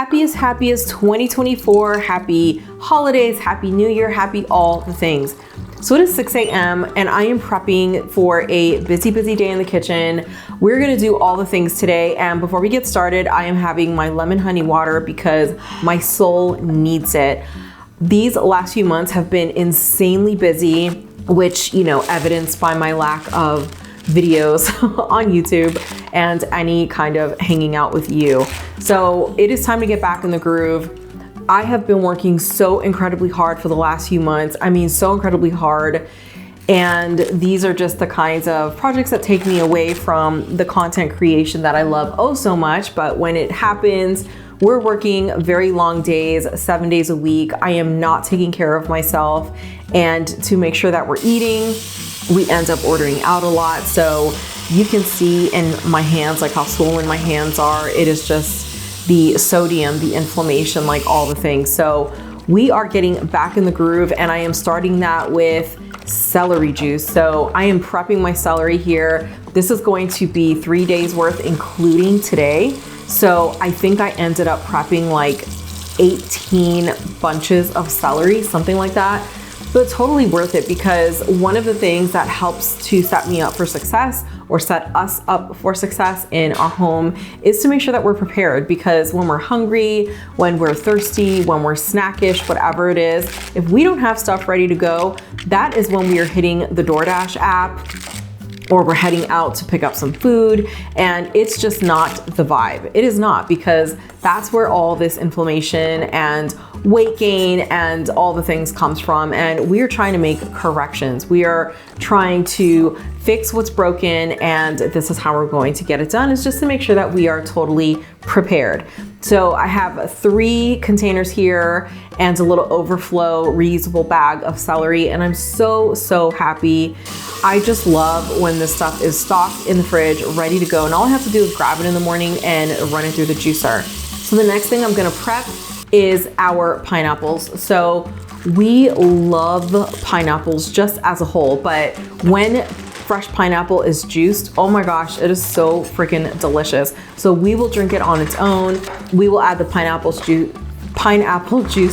happiest 2024. Happy holidays, happy new year, happy all the things. So it is 6 a.m. and I am prepping for a busy day in the kitchen. We're gonna do all the things today. And before we get started, I am having my lemon honey water because my soul needs it. These last few months have been insanely busy, which, you know, evidenced by my lack of videos on YouTube and any kind of hanging out with you. So it is time to get back in the groove. I have been working so incredibly hard for the last few months. I mean, so incredibly hard. And these are just the kinds of projects that take me away from the content creation that I love oh so much. But when it happens, we're working very long days, 7 days a week. I am not taking care of myself. And to make sure that we're eating, we end up ordering out a lot. So you can see in my hands, like how swollen my hands are. It is just the sodium, the inflammation, like all the things. So we are getting back in the groove, and I am starting that with celery juice. So I am prepping my celery here. This is going to be 3 days worth, including today. So I think I ended up prepping like 18 bunches of celery, something like that. But totally worth it, because one of the things that helps to set me up for success, or set us up for success in our home, is to make sure that we're prepared. Because when we're hungry, when we're thirsty, when we're snackish, whatever it is, if we don't have stuff ready to go, that is when we are hitting the DoorDash app, or we're heading out to pick up some food, and it's just not the vibe. It is not, because that's where all this inflammation and weight gain and all the things comes from. And we are trying to make corrections. We are trying to fix what's broken, and this is how we're going to get it done, is just to make sure that we are totally prepared. So I have 3 containers here and a little overflow reusable bag of celery, and I'm so happy. I just love when this stuff is stocked in the fridge, ready to go, and all I have to do is grab it in the morning and run it through the juicer. So the next thing I'm gonna prep is our pineapples. So we love pineapples just as a whole, but when fresh pineapple is juiced, oh my gosh, it is so freaking delicious. So we will drink it on its own. We will add the pineapple juice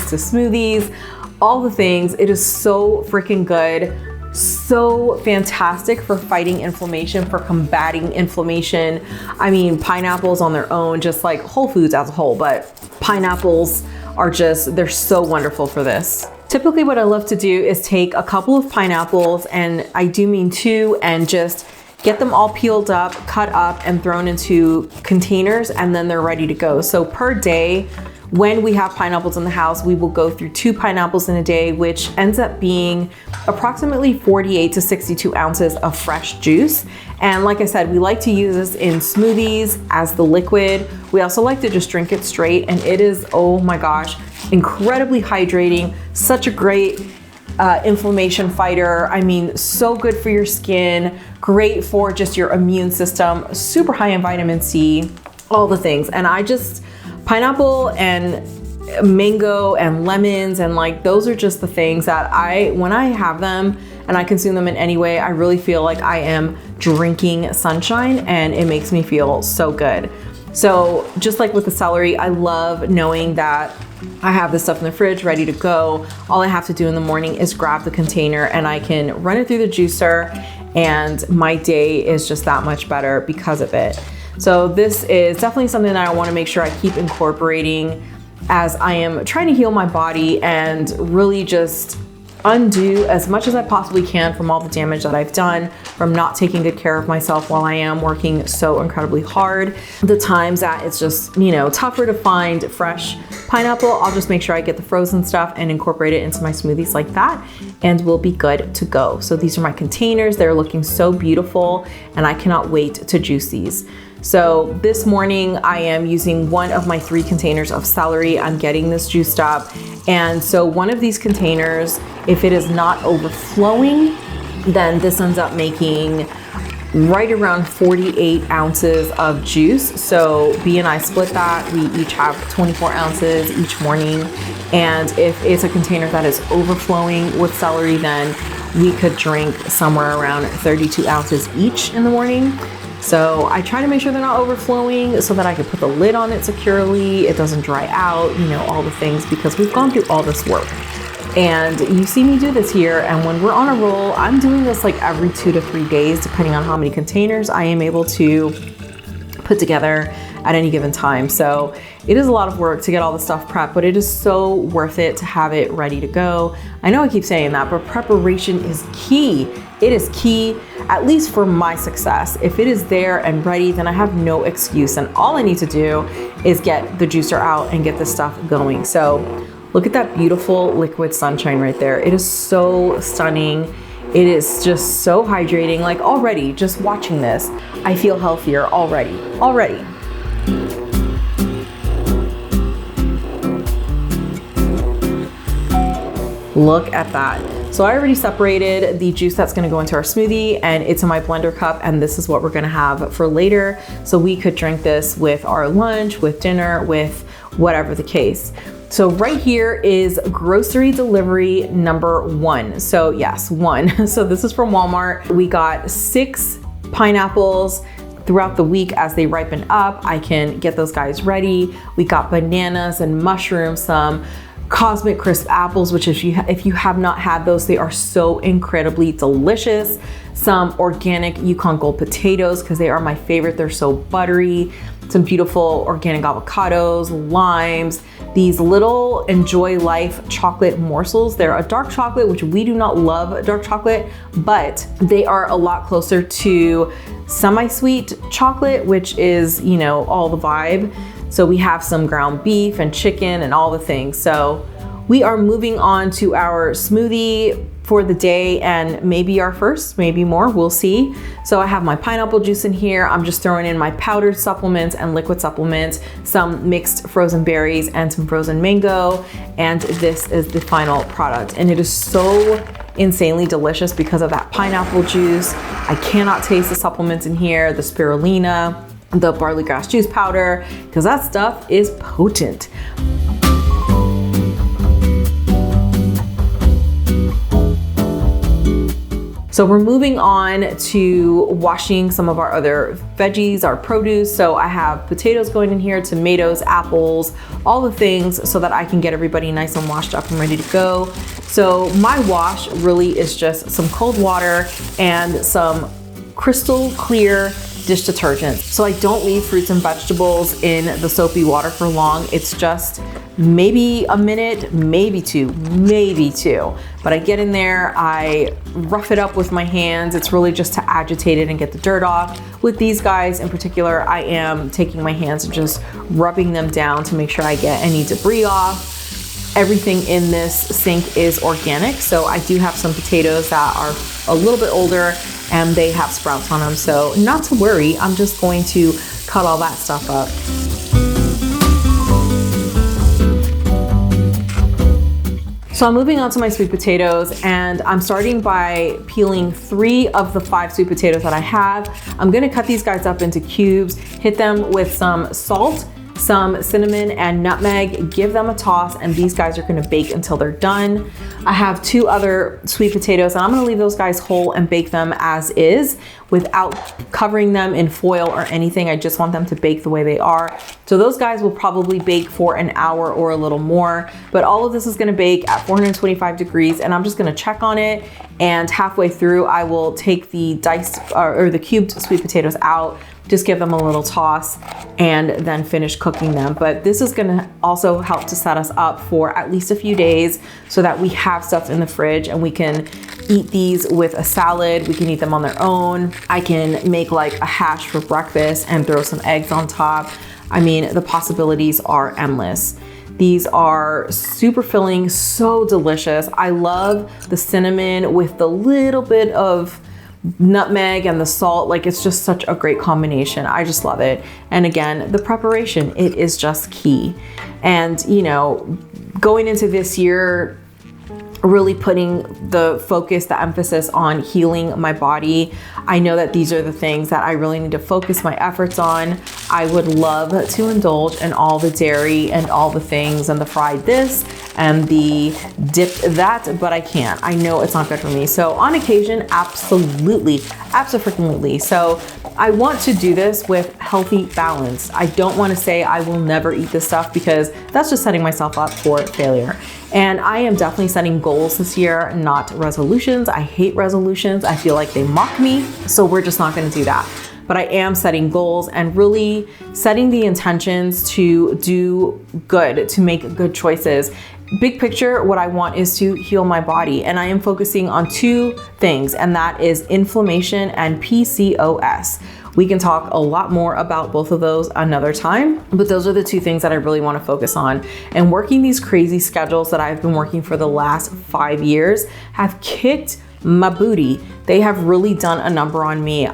to smoothies, all the things. It is so freaking good. So fantastic for fighting inflammation, for combating inflammation. I mean, pineapples on their own, just like whole foods as a whole, but pineapples are just, they're so wonderful for this. Typically what I love to do is take a couple of pineapples, and I do mean 2, and just get them all peeled up, cut up, and thrown into containers, and then they're ready to go. So per day, when we have pineapples in the house, we will go through 2 pineapples in a day, which ends up being approximately 48 to 62 ounces of fresh juice. And like I said, we like to use this in smoothies as the liquid. We also like to just drink it straight, and it is, oh my gosh, incredibly hydrating. Such a great inflammation fighter. I mean, so good for your skin, great for just your immune system, super high in vitamin C, all the things. And pineapple and mango and lemons, and like, those are just the things that when I have them and I consume them in any way, I really feel like I am drinking sunshine, and it makes me feel so good. So just like with the celery, I love knowing that I have this stuff in the fridge ready to go. All I have to do in the morning is grab the container, and I can run it through the juicer, and my day is just that much better because of it. So this is definitely something that I want to make sure I keep incorporating as I am trying to heal my body and really just undo as much as I possibly can from all the damage that I've done from not taking good care of myself while I am working so incredibly hard. The times that it's just, you know, tougher to find fresh pineapple, I'll just make sure I get the frozen stuff and incorporate it into my smoothies like that, and we'll be good to go. So these are my containers. They're looking so beautiful, and I cannot wait to juice these. So this morning I am using one of my 3 containers of celery. I'm getting this juiced up. And so one of these containers, if it is not overflowing, then this ends up making right around 48 ounces of juice. So B and I split that. We each have 24 ounces each morning. And if it's a container that is overflowing with celery, then we could drink somewhere around 32 ounces each in the morning. So I try to make sure they're not overflowing so that I can put the lid on it securely. It doesn't dry out, you know, all the things, because we've gone through all this work. And you see me do this here, and when we're on a roll, I'm doing this like every 2 to 3 days, depending on how many containers I am able to put together at any given time. So it is a lot of work to get all the stuff prepped, but it is so worth it to have it ready to go. I know I keep saying that, but preparation is key. It is key, at least for my success. If it is there and ready, then I have no excuse. And all I need to do is get the juicer out and get this stuff going. So look at that beautiful liquid sunshine right there. It is so stunning. It is just so hydrating. Like already, just watching this, I feel healthier already. Look at that. So I already separated the juice that's gonna go into our smoothie, and it's in my blender cup, and this is what we're gonna have for later. So we could drink this with our lunch, with dinner, with whatever the case. So right here is grocery delivery number 1. So yes, 1. So this is from Walmart. We got 6 pineapples. Throughout the week as they ripen up, I can get those guys ready. We got bananas and mushrooms, some Cosmic Crisp apples, which if you have not had those, they are so incredibly delicious. Some organic Yukon Gold potatoes, because they are my favorite. They're so buttery. Some beautiful organic avocados, limes, these little Enjoy Life chocolate morsels. They're a dark chocolate, which we do not love dark chocolate, but they are a lot closer to semi-sweet chocolate, which is, you know, all the vibe. So we have some ground beef and chicken and all the things. So we are moving on to our smoothie for the day, and maybe our first, maybe more, we'll see. So I have my pineapple juice in here. I'm just throwing in my powdered supplements and liquid supplements, some mixed frozen berries and some frozen mango. And this is the final product. And it is so insanely delicious because of that pineapple juice. I cannot taste the supplements in here, the spirulina, the barley grass juice powder, because that stuff is potent. So we're moving on to washing some of our other veggies, our produce. So I have potatoes going in here, tomatoes, apples, all the things so that I can get everybody nice and washed up and ready to go. So my wash really is just some cold water and some crystal clear dish detergent. So I don't leave fruits and vegetables in the soapy water for long. It's just maybe a minute, maybe two. But I get in there, I rough it up with my hands. It's really just to agitate it and get the dirt off. With these guys in particular, I am taking my hands and just rubbing them down to make sure I get any debris off. Everything in this sink is organic. So I do have some potatoes that are a little bit older and they have sprouts on them. So not to worry, I'm just going to cut all that stuff up. So I'm moving on to my sweet potatoes, and I'm starting by peeling 3 of the 5 sweet potatoes that I have. I'm gonna cut these guys up into cubes, hit them with some salt, some cinnamon and nutmeg, give them a toss, and these guys are gonna bake until they're done. I have 2 other sweet potatoes, and I'm gonna leave those guys whole and bake them as is without covering them in foil or anything. I just want them to bake the way they are. So those guys will probably bake for an hour or a little more, but all of this is gonna bake at 425 degrees, and I'm just gonna check on it, and halfway through I will take the diced or the cubed sweet potatoes out, just give them a little toss, and then finish cooking them. But this is gonna also help to set us up for at least a few days so that we have stuff in the fridge and we can eat these with a salad. We can eat them on their own. I can make like a hash for breakfast and throw some eggs on top. I mean, the possibilities are endless. These are super filling, so delicious. I love the cinnamon with the little bit of nutmeg and the salt. Like, it's just such a great combination. I just love it. And again, the preparation, it is just key. And you know, going into this year, really putting the focus, the emphasis on healing my body. I know that these are the things that I really need to focus my efforts on. I would love to indulge in all the dairy and all the things and the fried this and the dipped that, but I can't. I know it's not good for me. So on occasion, absolutely. So I want to do this with healthy balance. I don't want to say I will never eat this stuff because that's just setting myself up for failure. And I am definitely setting goals this year, not resolutions. I hate resolutions. I feel like they mock me. So we're just not going to do that. But I am setting goals and really setting the intentions to do good, to make good choices. Big picture, what I want is to heal my body. And I am focusing on two things, and that is inflammation and PCOS. We can talk a lot more about both of those another time, but those are the two things that I really want to focus on. And working these crazy schedules that I've been working for the last 5 years have kicked my booty. They have really done a number on me.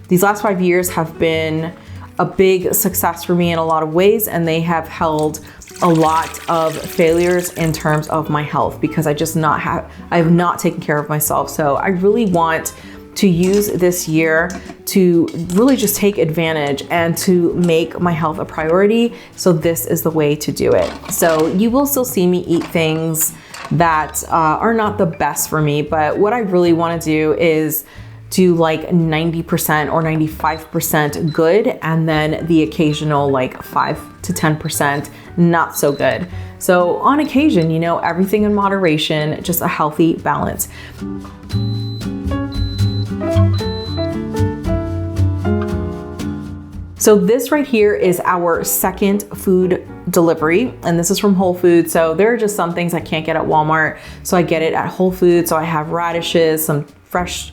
These last 5 years have been a big success for me in a lot of ways, and they have held a lot of failures in terms of my health because I have not taken care of myself. So I really want to use this year to really just take advantage and to make my health a priority. So this is the way to do it. So you will still see me eat things that are not the best for me, but what I really want to do is do like 90% or 95% good, and then the occasional like 5 to 10% not so good. So on occasion, everything in moderation, just a healthy balance. So this right here is our second food delivery, and this is from Whole Foods. So there are just some things I can't get at Walmart, so I get it at Whole Foods. So I have radishes, some fresh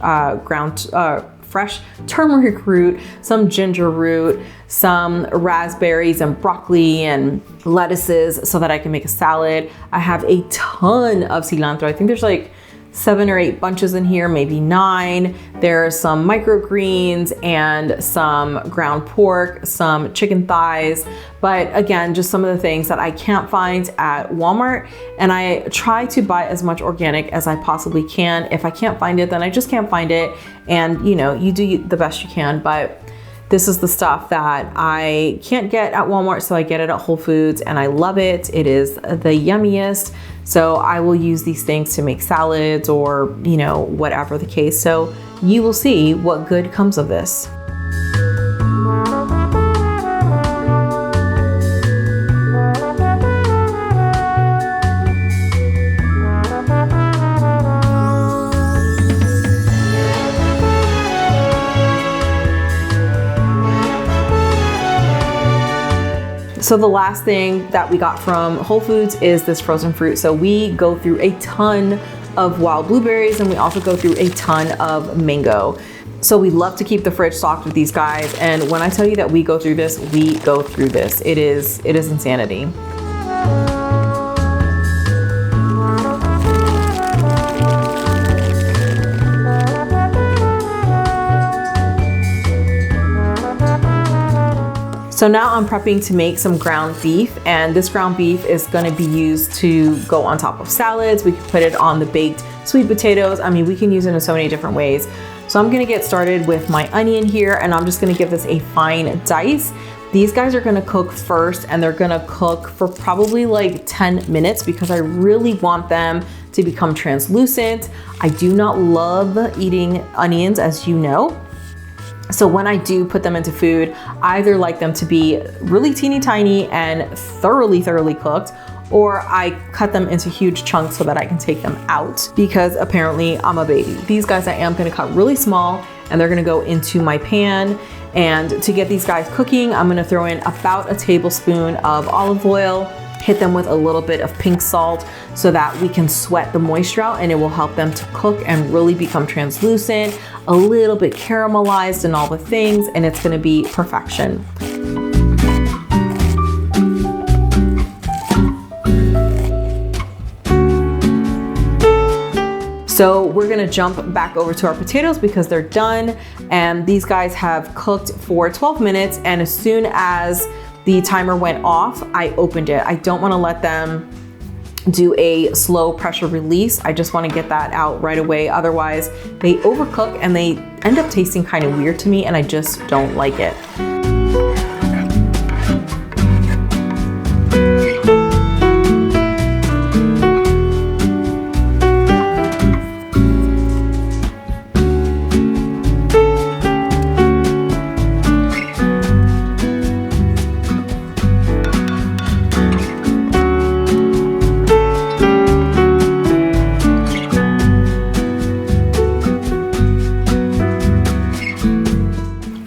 fresh turmeric root, some ginger root, some raspberries and broccoli and lettuces so that I can make a salad. I have a ton of cilantro. I think there's like 7 or 8 bunches in here, maybe 9. There's some microgreens and some ground pork, some chicken thighs. But again, just some of the things that I can't find at Walmart. And I try to buy as much organic as I possibly can. If I can't find it, then I just can't find it. And you do the best you can, but this is the stuff that I can't get at Walmart, so I get it at Whole Foods and I love it. It is the yummiest. So I will use these things to make salads or, whatever the case. So you will see what good comes of this. So the last thing that we got from Whole Foods is this frozen fruit. So we go through a ton of wild blueberries and we also go through a ton of mango. So we love to keep the fridge stocked with these guys. And when I tell you that we go through this, we go through this. It is insanity. So now I'm prepping to make some ground beef, and this ground beef is gonna be used to go on top of salads. We can put it on the baked sweet potatoes. I mean, we can use it in so many different ways. So I'm gonna get started with my onion here, and I'm just gonna give this a fine dice. These guys are gonna cook first, and they're gonna cook for probably like 10 minutes because I really want them to become translucent. I do not love eating onions, as you know. So when I do put them into food, I either like them to be really teeny tiny and thoroughly cooked, or I cut them into huge chunks so that I can take them out because apparently I'm a baby. These guys I am gonna cut really small and they're gonna go into my pan. And to get these guys cooking, I'm gonna throw in about a tablespoon of olive oil, hit them with a little bit of pink salt so that we can sweat the moisture out and it will help them to cook and really become translucent, a little bit caramelized and all the things, and it's gonna be perfection. So we're gonna jump back over to our potatoes because they're done, and these guys have cooked for 12 minutes, and as soon as the timer went off, I opened it. I don't wanna let them do a slow pressure release. I just want to get that out right away. Otherwise, they overcook and they end up tasting kind of weird to me, and I just don't like it.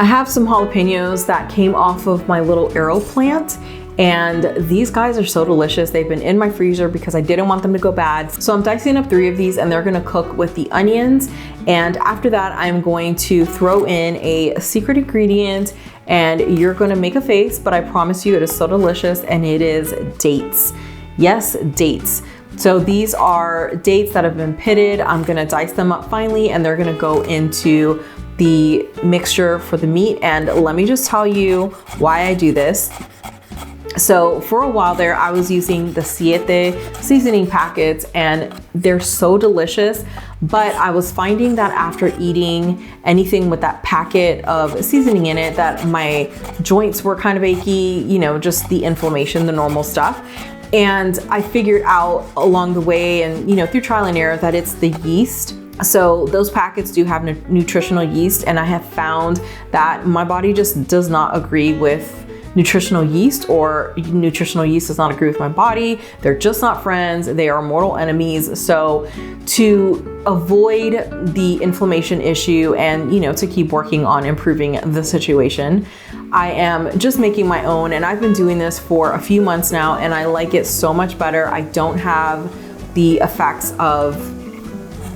I have some jalapenos that came off of my little arrow plant, and these guys are so delicious. They've been in my freezer because I didn't want them to go bad. So I'm dicing up 3 of these, and they're gonna cook with the onions. And after that, I'm going to throw in a secret ingredient, and you're gonna make a face, but I promise you it is so delicious, and it is dates. Yes, dates. So these are dates that have been pitted. I'm gonna dice them up finely, and they're gonna go into the mixture for the meat. And let me just tell you why I do this. So for a while there, I was using the Siete seasoning packets, and they're so delicious, but I was finding that after eating anything with that packet of seasoning in it, that my joints were kind of achy, you know, just the inflammation, the normal stuff. And I figured out along the way, and you know, through trial and error, that it's the yeast. So those packets do have nutritional yeast, and I have found that my body just does not agree with nutritional yeast, or nutritional yeast does not agree with my body. They're just not friends. They are mortal enemies. So to avoid the inflammation issue and, you know, to keep working on improving the situation, I am just making my own, and I've been doing this for a few months now, and I like it so much better. I don't have the effects of,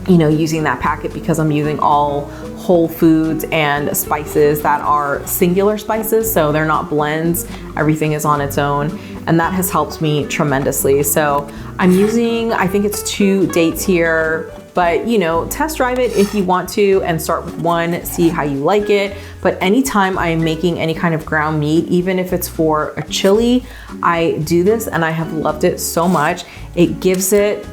you know, using that packet, because I'm using all whole foods and spices that are singular spices, so they're not blends. Everything is on its own, and that has helped me tremendously. So I'm using, I think it's 2 dates here, but you know, test drive it if you want to, and start with 1, see how you like it. But anytime I'm making any kind of ground meat, even if it's for a chili, I do this, and I have loved it so much. It gives it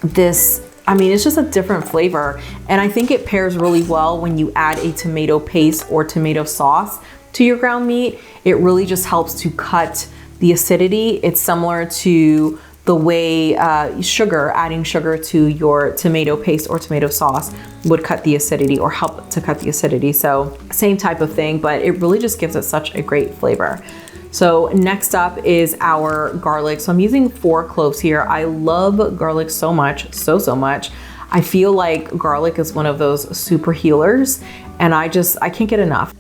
this, I mean, it's just a different flavor. And I think it pairs really well when you add a tomato paste or tomato sauce to your ground meat. It really just helps to cut the acidity. It's similar to the way adding sugar to your tomato paste or tomato sauce would cut the acidity, or help to cut the acidity. So same type of thing, but it really just gives it such a great flavor. So next up is our garlic. So I'm using 4 cloves here. I love garlic so much, so much. I feel like garlic is one of those super healers, and I can't get enough.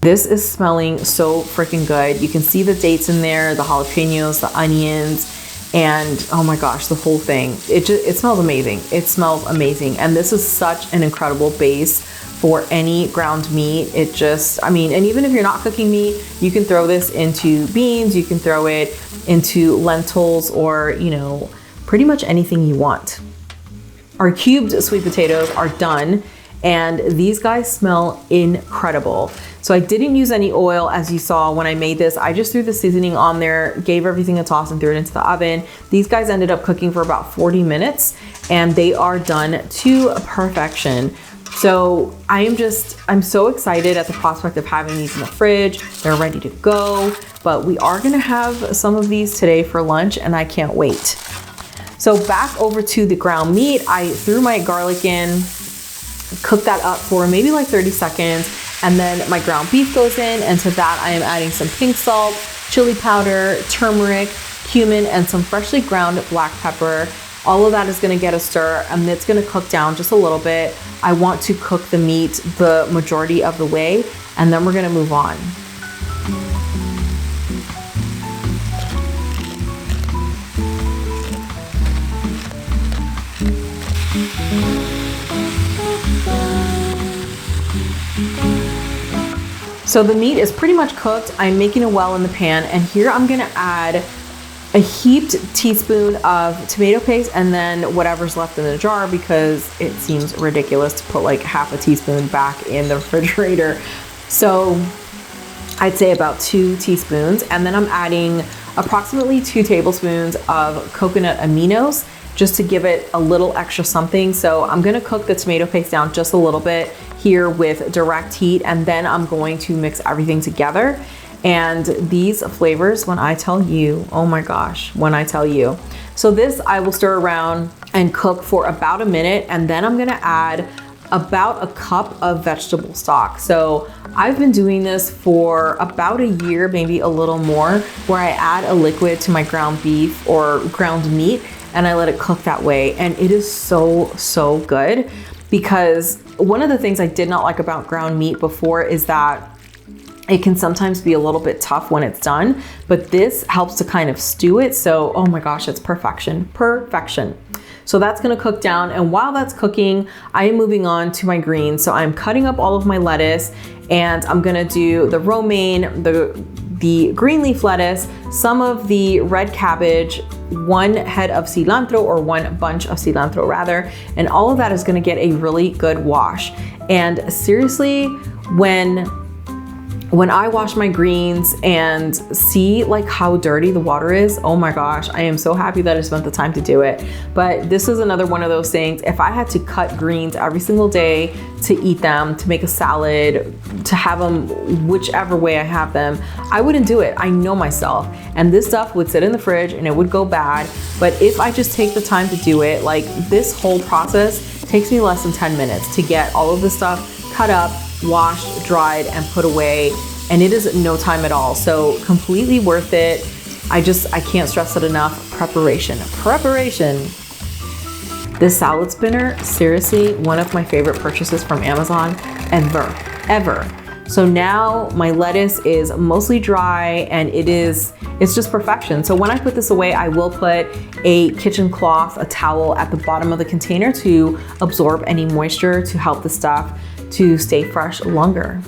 This is smelling so freaking good. You can see the dates in there, the jalapenos, the onions, and oh my gosh, the whole thing. It smells amazing. It smells amazing. And this is such an incredible base for any ground meat. It just, I mean, and even if you're not cooking meat, you can throw this into beans, you can throw it into lentils, or, you know, pretty much anything you want. Our cubed sweet potatoes are done, and these guys smell incredible. So I didn't use any oil, as you saw when I made this. I just threw the seasoning on there, gave everything a toss, and threw it into the oven. These guys ended up cooking for about 40 minutes, and they are done to perfection. So I'm so excited at the prospect of having these in the fridge. They're ready to go, but we are gonna have some of these today for lunch, and I can't wait. So back over to the ground meat, I threw my garlic in, cooked that up for maybe like 30 seconds, and then my ground beef goes in, and to that I am adding some pink salt, chili powder, turmeric, cumin, and some freshly ground black pepper. All of that is gonna get a stir, and it's gonna cook down just a little bit. I want to cook the meat the majority of the way, and then we're gonna move on. So the meat is pretty much cooked. I'm making a well in the pan, and here I'm gonna add a heaped teaspoon of tomato paste and then whatever's left in the jar, because it seems ridiculous to put like half a teaspoon back in the refrigerator. So I'd say about 2 teaspoons. And then I'm adding approximately 2 tablespoons of coconut aminos just to give it a little extra something. So I'm gonna cook the tomato paste down just a little bit here with direct heat, and then I'm going to mix everything together. And these flavors, when I tell you, oh my gosh, when I tell you. So this I will stir around and cook for about a minute, and then I'm gonna add about a cup of vegetable stock. So I've been doing this for about a year, maybe a little more, where I add a liquid to my ground beef or ground meat and I let it cook that way. And it is so, so good, because one of the things I did not like about ground meat before is that it can sometimes be a little bit tough when it's done, but this helps to kind of stew it. So, oh my gosh, it's perfection, perfection. So that's gonna cook down. And while that's cooking, I am moving on to my greens. So I'm cutting up all of my lettuce, and I'm gonna do the romaine, the green leaf lettuce, some of the red cabbage, 1 head of cilantro, or 1 bunch of cilantro rather, and all of that is gonna get a really good wash. And seriously, when I wash my greens and see like how dirty the water is, oh my gosh, I am so happy that I spent the time to do it. But this is another one of those things, if I had to cut greens every single day to eat them, to make a salad, to have them whichever way I have them, I wouldn't do it. I know myself. And this stuff would sit in the fridge and it would go bad. But if I just take the time to do it, like this whole process takes me less than 10 minutes to get all of the stuff cut up, washed, dried, and put away, and it is no time at all. So completely worth it. I can't stress it enough. Preparation. This salad spinner, seriously, one of my favorite purchases from Amazon ever. So now my lettuce is mostly dry, and it's just perfection. So when I put this away, I will put a kitchen cloth, a towel at the bottom of the container to absorb any moisture, to help the stuff to stay fresh longer.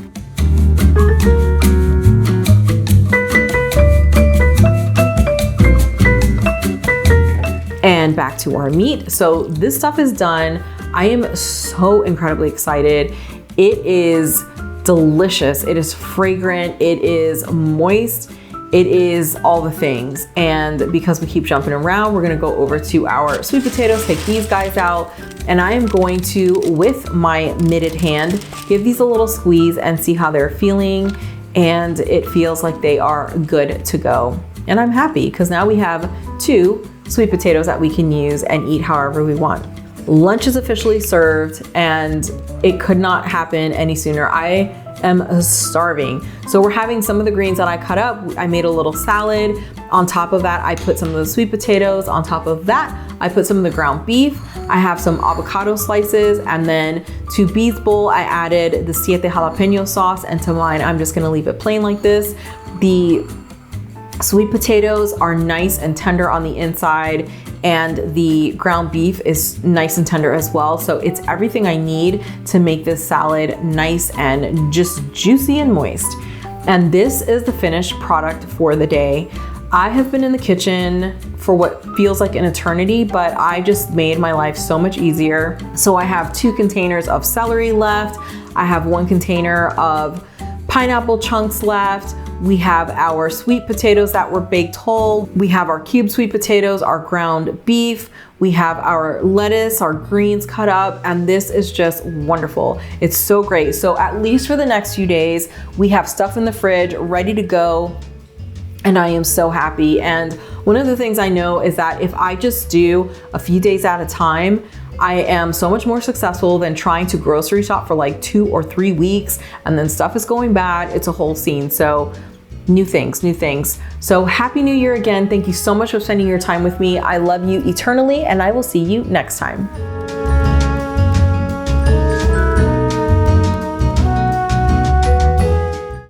And back to our meat. So this stuff is done. I am so incredibly excited. It is delicious. It is fragrant. It is moist. It is all the things. And because we keep jumping around, we're gonna go over to our sweet potatoes, take these guys out, and I am going to, with my mitted hand, give these a little squeeze and see how they're feeling. And it feels like they are good to go. And I'm happy because now we have 2 sweet potatoes that we can use and eat however we want. Lunch is officially served, and it could not happen any sooner. I am starving. So we're having some of the greens that I cut up. I made a little salad. On top of that, I put some of the sweet potatoes. On top of that, I put some of the ground beef. I have some avocado slices, and then to B's bowl, I added the siete jalapeno sauce, and to mine, I'm just gonna leave it plain like this. The sweet potatoes are nice and tender on the inside, and the ground beef is nice and tender as well. So it's everything I need to make this salad nice and just juicy and moist. And this is the finished product for the day. I have been in the kitchen for what feels like an eternity, but I just made my life so much easier. So I have 2 containers of celery left. I have 1 container of pineapple chunks left. We have our sweet potatoes that were baked whole. We have our cubed sweet potatoes, our ground beef. We have our lettuce, our greens cut up, and this is just wonderful. It's so great. So at least for the next few days, we have stuff in the fridge ready to go, and I am so happy. And one of the things I know is that if I just do a few days at a time, I am so much more successful than trying to grocery shop for like 2 or 3 weeks, and then stuff is going bad. It's a whole scene. So new things. So happy New Year again. Thank you so much for spending your time with me. I love you eternally, and I will see you next time.